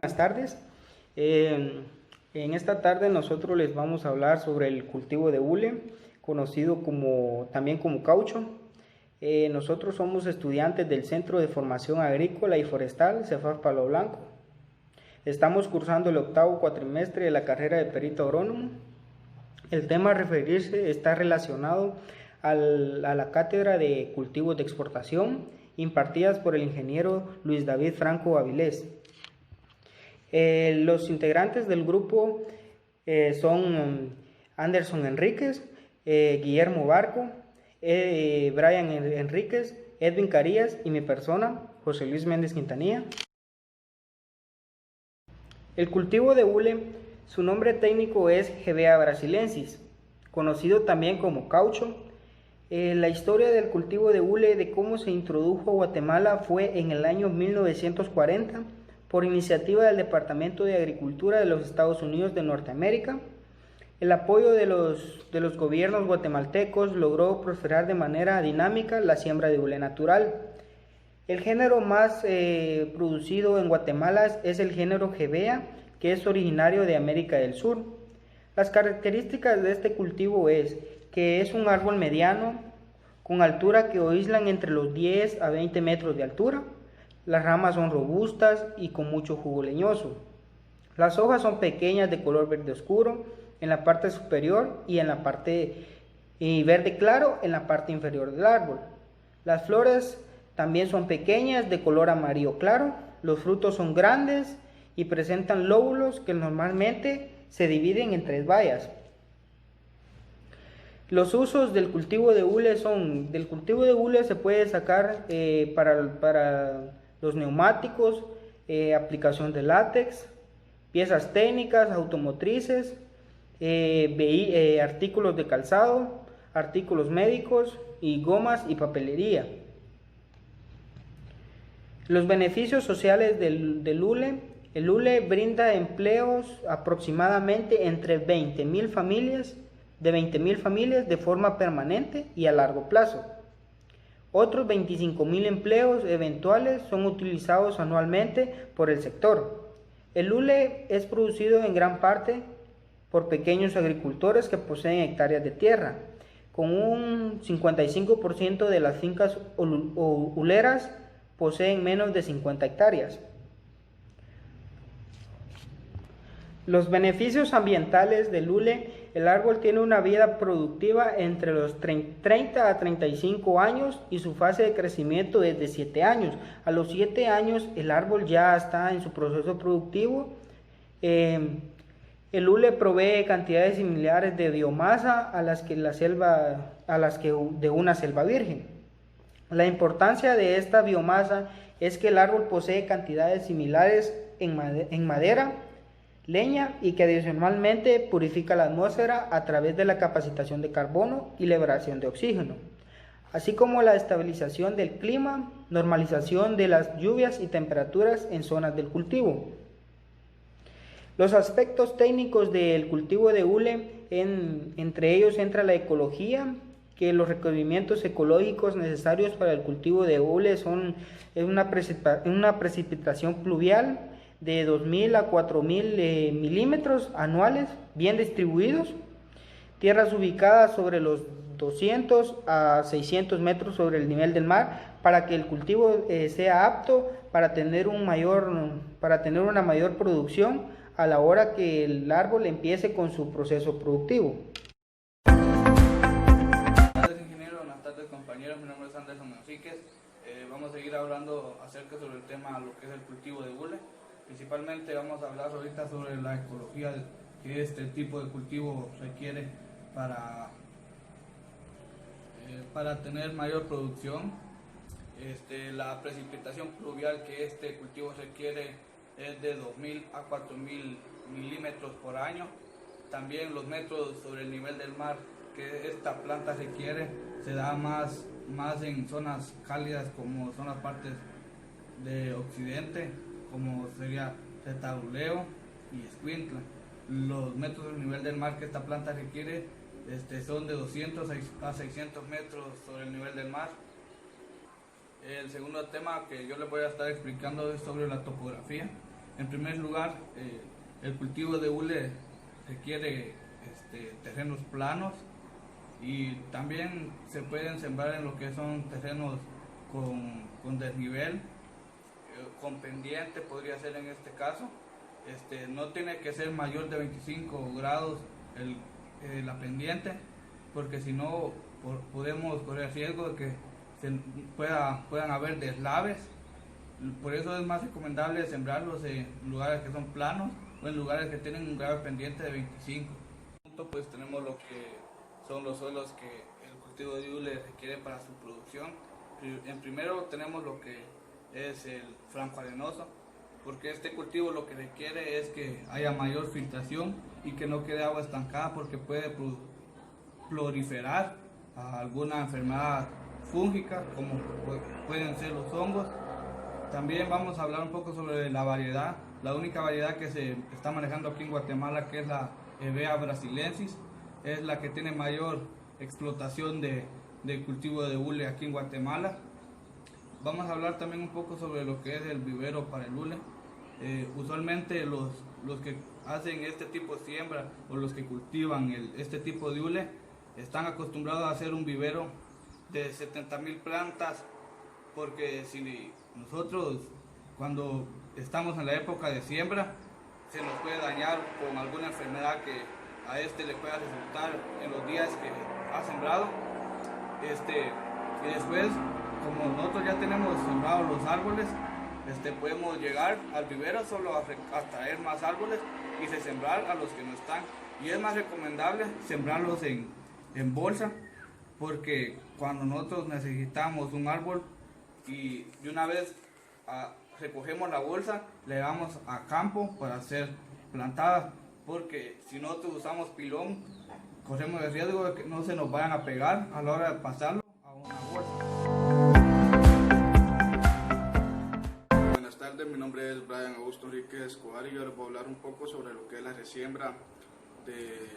Buenas tardes. En esta tarde nosotros les vamos a hablar sobre el cultivo de hule, conocido también como caucho. Nosotros somos estudiantes del Centro de Formación Agrícola y Forestal, Cefas Palo Blanco. Estamos cursando el octavo cuatrimestre de la carrera de perito agrónomo. El tema a referirse está relacionado a la cátedra de cultivos de exportación impartidas por el ingeniero Luis David Franco Avilés. Los integrantes del grupo son Anderson Enríquez, Guillermo Barco, Brian Enríquez, Edwin Carías y mi persona, José Luis Méndez Quintanilla. El cultivo de hule, su nombre técnico es Hevea brasilensis, conocido también como caucho. La historia del cultivo de hule, de cómo se introdujo a Guatemala, fue en el año 1940 por iniciativa del Departamento de Agricultura de los Estados Unidos de Norteamérica. El apoyo de los gobiernos guatemaltecos logró prosperar de manera dinámica la siembra de hule natural. El género más producido en Guatemala es el género Hevea, que es originario de América del Sur. Las características de este cultivo es que es un árbol mediano, con altura que oscilan entre los 10 a 20 metros de altura. Las ramas son robustas y con mucho jugo leñoso. Las hojas son pequeñas de color verde oscuro en la parte superior y verde claro en la parte inferior del árbol. Las flores también son pequeñas de color amarillo claro. Los frutos son grandes y presentan lóbulos que normalmente se dividen en 3 bayas. Los usos del cultivo de hule del cultivo de hule se puede sacar para los neumáticos, aplicación de látex, piezas técnicas, automotrices, artículos de calzado, artículos médicos y gomas y papelería. Los beneficios sociales del hule. El hule brinda empleos aproximadamente entre 20,000 familias de forma permanente y a largo plazo. Otros 25,000 empleos eventuales son utilizados anualmente por el sector. El hule es producido en gran parte por pequeños agricultores que poseen hectáreas de tierra. Con un 55% de las fincas huleras poseen menos de 50 hectáreas. Los beneficios ambientales del hule: el árbol tiene una vida productiva entre los 30 a 35 años y su fase de crecimiento es de 7 años. A los 7 años el árbol ya está en su proceso productivo. El hule provee cantidades similares de biomasa a las que de una selva virgen. La importancia de esta biomasa es que el árbol posee cantidades similares en madera, leña y que adicionalmente purifica la atmósfera a través de la capacitación de carbono y liberación de oxígeno, así como la estabilización del clima, normalización de las lluvias y temperaturas en zonas del cultivo. Los aspectos técnicos del cultivo de hule, entre ellos entra la ecología, que los requerimientos ecológicos necesarios para el cultivo de hule son una precipitación pluvial de 2,000 a 4,000 milímetros anuales, bien distribuidos, tierras ubicadas sobre los 200 a 600 metros sobre el nivel del mar, para que el cultivo sea apto para tener una mayor producción a la hora que el árbol empiece con su proceso productivo. Buenas tardes, ingeniero. Buenas tardes, compañeros. Mi nombre es Anderson Enríquez. Vamos a seguir hablando acerca sobre el tema, lo que es el cultivo de hule. Principalmente vamos a hablar ahorita sobre la ecología que este tipo de cultivo requiere para tener mayor producción. La precipitación pluvial que este cultivo requiere es de 2,000 a 4,000 milímetros por año. También los metros sobre el nivel del mar que esta planta requiere se da más en zonas cálidas, como son las partes de occidente, como sería Retaluleo y Escuintla. Los metros del nivel del mar que esta planta requiere son de 200 a 600 metros sobre el nivel del mar. El segundo tema que yo les voy a estar explicando es sobre la topografía. En primer lugar, el cultivo de hule requiere terrenos planos y también se pueden sembrar en lo que son terrenos con desnivel, con pendiente podría ser en este caso. No tiene que ser mayor de 25 grados la pendiente, porque si no podemos correr riesgo de que puedan haber deslaves. Por eso es más recomendable sembrarlos en lugares que son planos o en lugares que tienen un grado pendiente de 25. Pues tenemos lo que son los suelos que el cultivo de hule requiere para su producción. En primero tenemos lo que es el franco arenoso, porque este cultivo lo que requiere es que haya mayor filtración y que no quede agua estancada, porque puede proliferar a alguna enfermedad fúngica como pueden ser los hongos. También vamos a hablar un poco sobre la variedad. La única variedad que se está manejando aquí en Guatemala, que es la Hevea brasilensis, es la que tiene mayor explotación de cultivo de hule aquí en Guatemala. Vamos a hablar también un poco sobre lo que es el vivero para el hule. Usualmente los que hacen este tipo de siembra o los que cultivan este tipo de hule están acostumbrados a hacer un vivero de 70,000 plantas, porque si nosotros cuando estamos en la época de siembra se nos puede dañar con alguna enfermedad que a le pueda resultar en los días que ha sembrado. Y después, como nosotros ya tenemos sembrados los árboles, podemos llegar al vivero solo a traer más árboles y sembrar a los que no están. Y es más recomendable sembrarlos en bolsa, porque cuando nosotros necesitamos un árbol y de una vez recogemos la bolsa, le damos a campo para ser plantada, porque si nosotros usamos pilón, corremos el riesgo de que no se nos vayan a pegar a la hora de pasarlo a una bolsa. Buenas tardes, mi nombre es Brian Augusto Enrique Escobar y yo les voy a hablar un poco sobre lo que es la resiembra del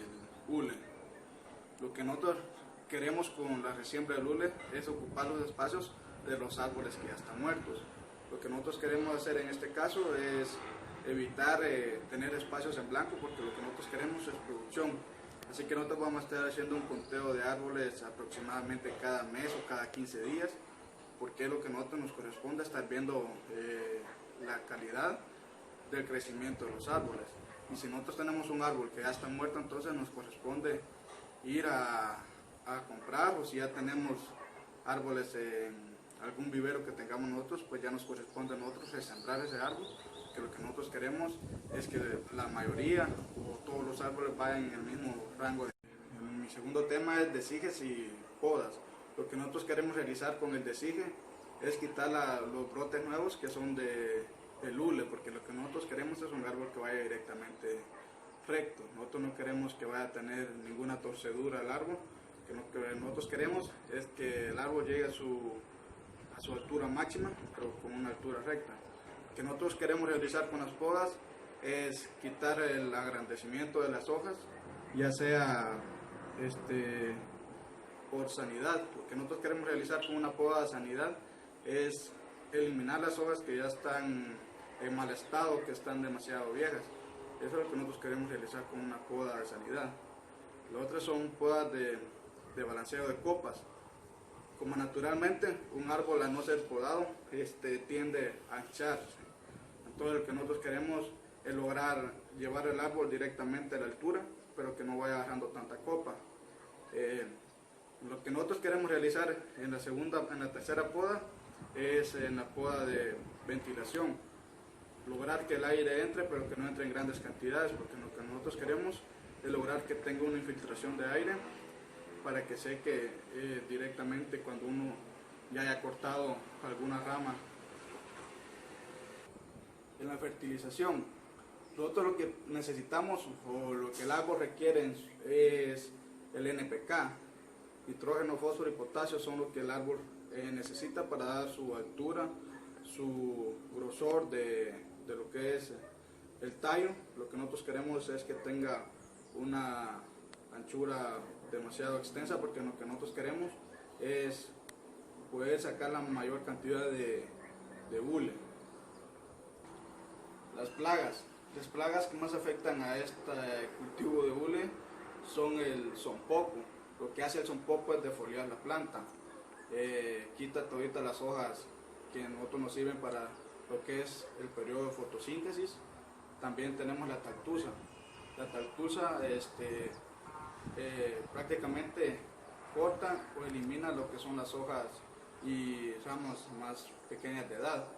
hule. Lo que nosotros queremos con la resiembra del hule es ocupar los espacios de los árboles que ya están muertos. Lo que nosotros queremos hacer en este caso es evitar tener espacios en blanco, porque lo que nosotros queremos es producción. Así que nosotros vamos a estar haciendo un conteo de árboles aproximadamente cada mes o cada 15 días, porque es lo que a nosotros nos corresponde estar viendo la calidad del crecimiento de los árboles. Y si nosotros tenemos un árbol que ya está muerto, entonces nos corresponde ir a comprar, o si ya tenemos árboles en algún vivero que tengamos nosotros, pues ya nos corresponde a nosotros sembrar ese árbol, que lo que nosotros queremos es que la mayoría o todos los árboles vayan en el mismo rango. Mi segundo tema es desiges y podas. Lo que nosotros queremos realizar con el desige es quitar los brotes nuevos que son del hule, porque lo que nosotros queremos es un árbol que vaya directamente recto. Nosotros no queremos que vaya a tener ninguna torcedura al árbol. Lo que nosotros queremos es que el árbol llegue a su altura máxima, pero con una altura recta. Lo que nosotros queremos realizar con las podas es quitar el agrandecimiento de las hojas, ya sea por sanidad. Lo que nosotros queremos realizar con una poda de sanidad es eliminar las hojas que ya están en mal estado, que están demasiado viejas. Eso es lo que nosotros queremos realizar con una poda de sanidad. Las otras son podas de balanceo de copas. Como naturalmente un árbol, al no ser podado, tiende a ancharse. Entonces lo que nosotros queremos es lograr llevar el árbol directamente a la altura, pero que no vaya agarrando tanta copa. Lo que nosotros queremos realizar en la tercera poda es en la poda de ventilación. Lograr que el aire entre, pero que no entre en grandes cantidades, porque lo que nosotros queremos es lograr que tenga una infiltración de aire para que seque directamente cuando uno ya haya cortado alguna rama. En la fertilización, nosotros lo que necesitamos o lo que el árbol requiere es el NPK. Nitrógeno, fósforo y potasio son lo que el árbol necesita para dar su altura, su grosor de lo que es el tallo. Lo que nosotros queremos es que tenga una anchura demasiado extensa, porque lo que nosotros queremos es poder sacar la mayor cantidad de hule. Las plagas que más afectan a este cultivo de hule son el sonpopo. Lo que hace el sonpopo es defoliar la planta. Quita toditas las hojas que a nosotros nos sirven para lo que es el periodo de fotosíntesis. También tenemos la taltusa. La taltusa prácticamente corta o elimina lo que son las hojas y ramas más pequeñas de edad.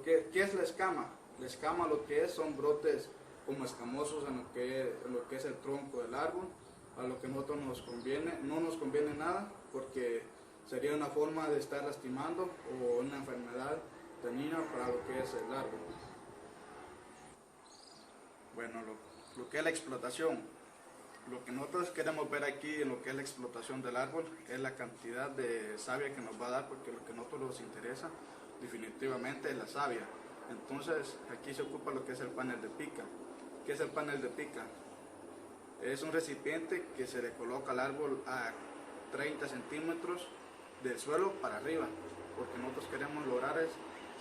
¿Qué es la escama? La escama lo que es son brotes como escamosos en lo que es el tronco del árbol. A lo que nosotros no nos conviene nada, porque sería una forma de estar lastimando o una enfermedad dañina para lo que es el árbol. Bueno, lo que es la explotación, lo que nosotros queremos ver aquí en lo que es la explotación del árbol es la cantidad de savia que nos va a dar, porque lo que a nosotros nos interesa definitivamente es la savia. Entonces aquí se ocupa lo que es el panel de pica. ¿Qué es el panel de pica? Es un recipiente que se le coloca al árbol a 30 centímetros del suelo para arriba, porque nosotros queremos lograr es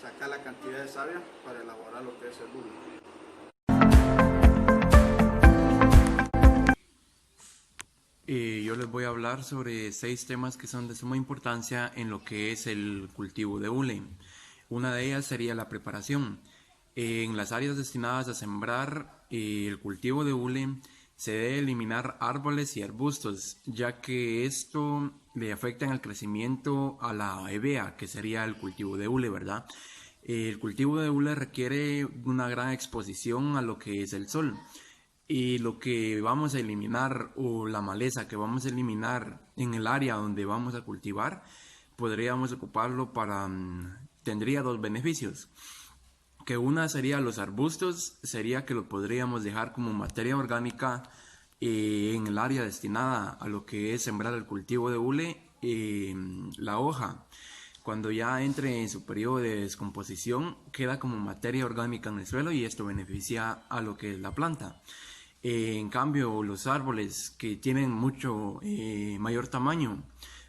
sacar la cantidad de savia para elaborar lo que es el hule. Yo les voy a hablar sobre 6 temas que son de suma importancia en lo que es el cultivo de hule. Una de ellas sería la preparación. En las áreas destinadas a sembrar el cultivo de hule se debe eliminar árboles y arbustos, ya que esto le afecta en el crecimiento a la hevea, que sería el cultivo de hule, ¿verdad? El cultivo de hule requiere una gran exposición a lo que es el sol. Y lo que vamos a eliminar o la maleza que vamos a eliminar en el área donde vamos a cultivar, podríamos ocuparlo tendría 2 beneficios. Que una sería los arbustos, sería que lo podríamos dejar como materia orgánica en el área destinada a lo que es sembrar el cultivo de hule. La hoja, cuando ya entre en su periodo de descomposición, queda como materia orgánica en el suelo y esto beneficia a lo que es la planta. En cambio, los árboles que tienen mucho mayor tamaño,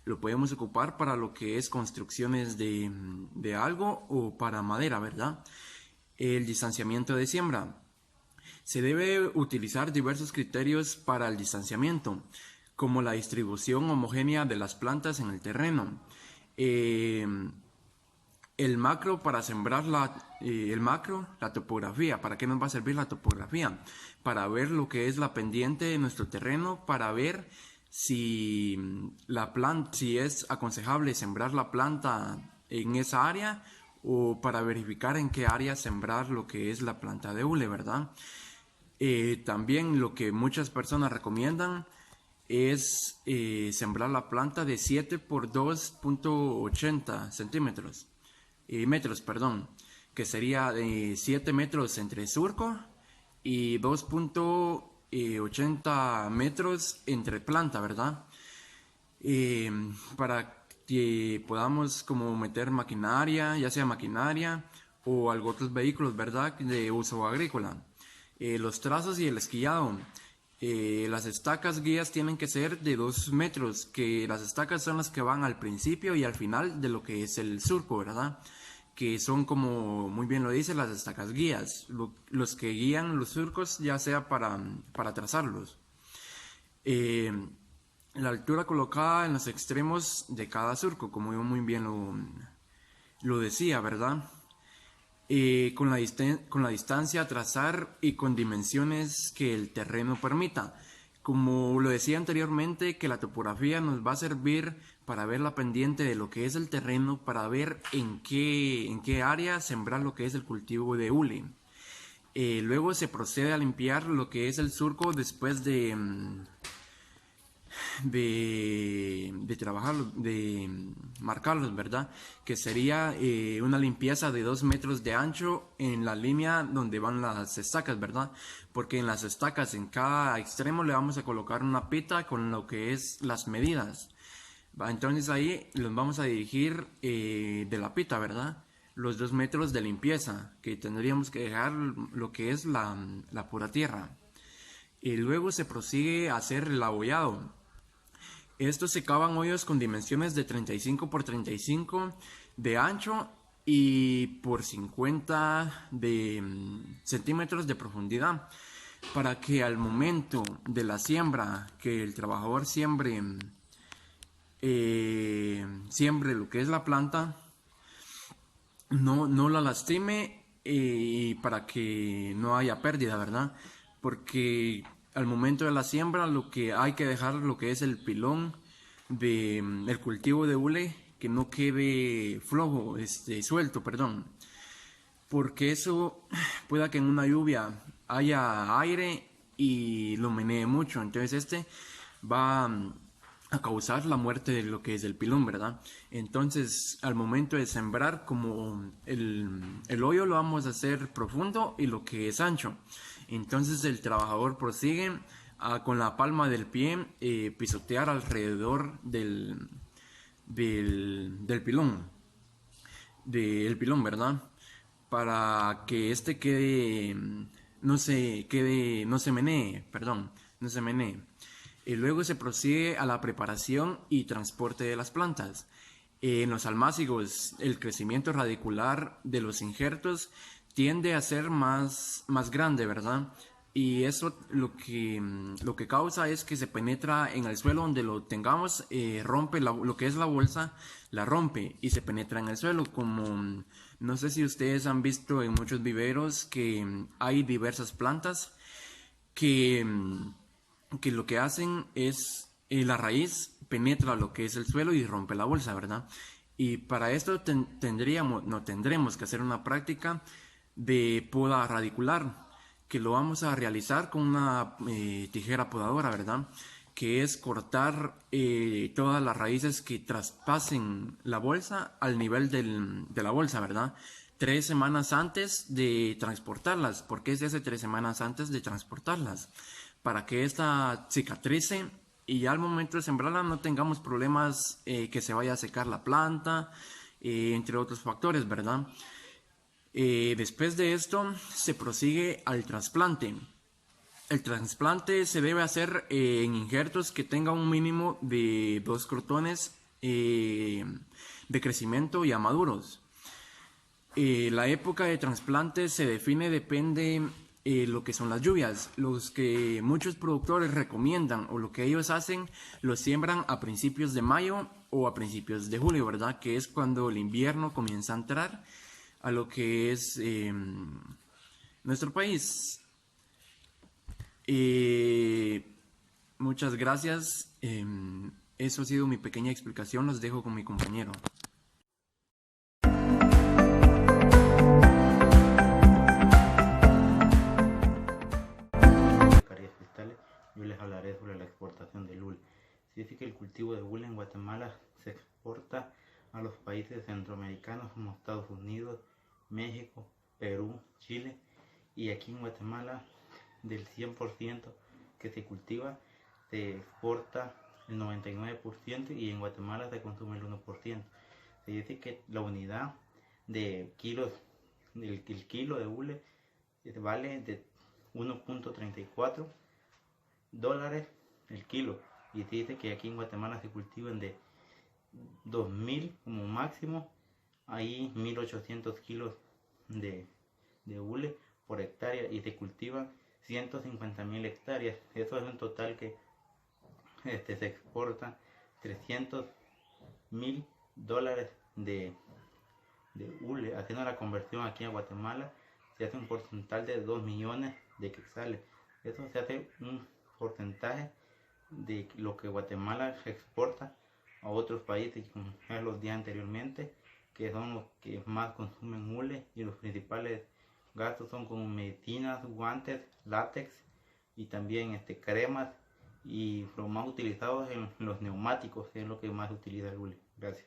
lo podemos ocupar para lo que es construcciones de algo o para madera, ¿verdad? El distanciamiento de siembra. Se debe utilizar diversos criterios para el distanciamiento, como la distribución homogénea de las plantas en el terreno. El macro para sembrar la topografía. ¿Para qué nos va a servir la topografía? Para ver lo que es la pendiente de nuestro terreno, para ver si es aconsejable sembrar la planta en esa área, o para verificar en qué área sembrar lo que es la planta de hule, ¿verdad? También lo que muchas personas recomiendan es sembrar la planta de 7 por 2.80 centímetros. Metros, que sería de 7 metros entre surco y 2.80 metros entre planta, ¿verdad? Para que podamos como meter maquinaria, ya sea maquinaria o otros vehículos, ¿verdad?, de uso agrícola. Los trazos y el esquillado. Las estacas guías tienen que ser de 2 metros, que las estacas son las que van al principio y al final de lo que es el surco, ¿verdad? Que son, como muy bien lo dice, las estacas guías, los que guían los surcos, ya sea para trazarlos. La altura colocada en los extremos de cada surco, como yo muy bien lo decía, ¿verdad? Con la distancia a trazar y con dimensiones que el terreno permita. Como lo decía anteriormente, que la topografía nos va a servir para ver la pendiente de lo que es el terreno, para ver en qué área sembrar lo que es el cultivo de hule. Luego se procede a limpiar lo que es el surco después de trabajarlos, de marcarlos, ¿verdad? Que sería una limpieza de 2 metros de ancho en la línea donde van las estacas, ¿verdad? Porque en las estacas, en cada extremo, le vamos a colocar una pita con lo que es las medidas. Entonces ahí los vamos a dirigir de la pita, ¿verdad? Los 2 metros de limpieza, que tendríamos que dejar lo que es la pura tierra. Y luego se prosigue a hacer el abollado. Estos se cavan hoyos con dimensiones de 35 por 35 de ancho y por 50 centímetros de profundidad, para que al momento de la siembra, que el trabajador siembre lo que es la planta, no la lastime, y para que no haya pérdida, ¿verdad? Porque al momento de la siembra lo que hay que dejar lo que es el pilón del cultivo de hule, que no quede flojo, suelto, perdón, porque eso pueda que en una lluvia haya aire y lo menee mucho, entonces va a causar la muerte de lo que es el pilón, ¿verdad? Entonces, al momento de sembrar, como el hoyo lo vamos a hacer profundo y lo que es ancho, entonces el trabajador prosigue con la palma del pie pisotear alrededor del pilón, ¿verdad? Para que quede, no se menee, perdón, no se menee. Y luego se procede a la preparación y transporte de las plantas. En los almácigos, el crecimiento radicular de los injertos tiende a ser más grande, ¿verdad? Y eso lo que causa es que se penetra en el suelo donde lo tengamos, rompe lo que es la bolsa, la rompe y se penetra en el suelo. Como no sé si ustedes han visto en muchos viveros que hay diversas plantas que lo que hacen es la raíz penetra lo que es el suelo y rompe la bolsa, ¿verdad? Y para esto tendremos que hacer una práctica de poda radicular, que lo vamos a realizar con una tijera podadora, ¿verdad? Que es cortar todas las raíces que traspasen la bolsa al nivel de la bolsa, ¿verdad? 3 semanas antes de transportarlas. ¿Por qué se hace 3 semanas antes de transportarlas? Para que esta cicatrice y ya al momento de sembrarla no tengamos problemas, que se vaya a secar la planta, entre otros factores, ¿verdad? Después de esto se prosigue al trasplante. El trasplante se debe hacer en injertos que tengan un mínimo de 2 crotones de crecimiento ya maduros. La época de trasplante se define, depende lo que son las lluvias. Los que muchos productores recomiendan o lo que ellos hacen, lo siembran a principios de mayo o a principios de julio, ¿verdad? Que es cuando el invierno comienza a entrar a lo que es nuestro país. Muchas gracias. Eso ha sido mi pequeña explicación. Los dejo con mi compañero. Yo les hablaré sobre la exportación del hule. Se dice que el cultivo de hule en Guatemala se exporta a los países centroamericanos como Estados Unidos, México, Perú, Chile, y aquí en Guatemala del 100% que se cultiva se exporta el 99% y en Guatemala se consume el 1%. Se dice que la unidad de kilos, el kilo de hule vale de 1.34 dólares el kilo, y se dice que aquí en Guatemala se cultivan de 2000 como máximo, hay 1800 kilos de hule por hectárea y se cultivan 150.000 hectáreas. Eso es un total que se exporta 300.000 dólares de hule. Haciendo la conversión aquí a Guatemala se hace un porcentaje de 2 millones de quetzales. Eso se hace un porcentaje de lo que Guatemala exporta a otros países, como ya los días anteriormente, que son los que más consumen hule, y los principales gastos son como medicinas, guantes, látex y también cremas, y lo más utilizado en los neumáticos, que es lo que más utiliza el hule. Gracias.